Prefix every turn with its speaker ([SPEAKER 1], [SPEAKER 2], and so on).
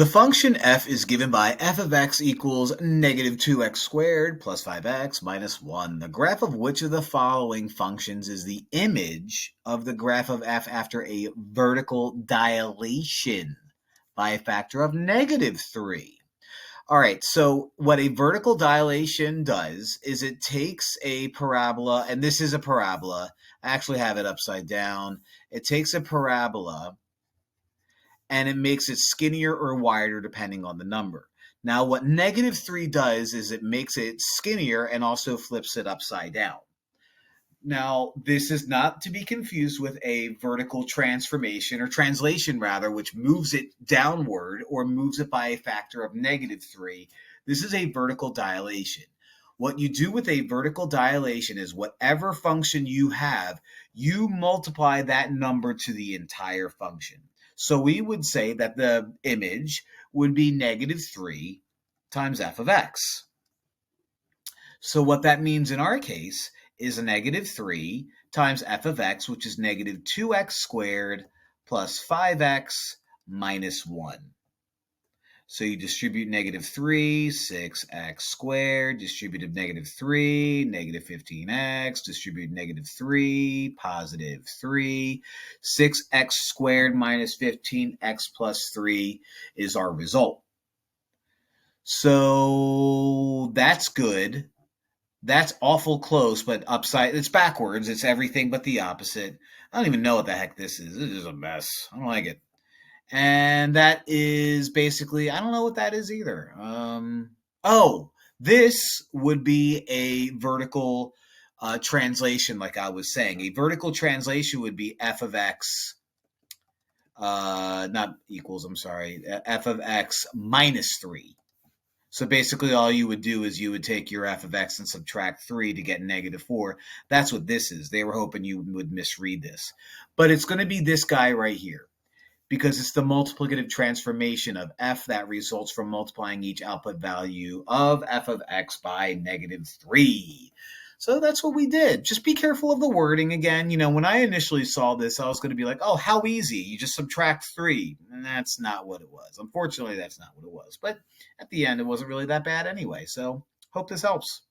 [SPEAKER 1] The function f is given by f of x equals negative 2x squared plus 5x minus 1. The graph of which of the following functions is the image of the graph of f after a vertical dilation by a factor of negative 3? All right, so what a vertical dilation does is it takes a parabola, and this is a parabola. I actually have it upside down. It takes a parabola and it makes it skinnier or wider depending on the number. Now, what negative 3 does is it makes it skinnier and also flips it upside down. Now, this is not to be confused with a vertical transformation or translation rather, which moves it downward or moves it by a factor of negative 3. This is a vertical dilation. What you do with a vertical dilation is whatever function you have, you multiply that number to the entire function. So we would say that the image would be negative 3 times f of x. So what that means in our case is a negative 3 times f of x, which is negative 2x squared plus 5x minus 1. So you distribute negative 3, 6x squared, distribute of negative 3, negative 15x, distribute negative 3, positive 3. 6x squared minus 15x plus 3 is our result. So that's good. That's awful close, but upside, it's backwards. It's everything but the opposite. I don't even know what the heck this is. This is a mess. I don't like it. And that is basically, I don't know what that is either. This would be a vertical translation, like I was saying. A vertical translation would be f of x, not equals, I'm sorry, f of x minus 3. So basically all you would do is you would take your f of x and subtract 3 to get negative 4. That's what this is. They were hoping you would misread this. But it's going to be this guy right here, because it's the multiplicative transformation of f that results from multiplying each output value of f of x by negative 3. So that's what we did. Just be careful of the wording again. You know, when I initially saw this, I was going to be like, oh, how easy. You just subtract 3. And that's not what it was. Unfortunately, that's not what it was. But at the end, it wasn't really that bad anyway. So hope this helps.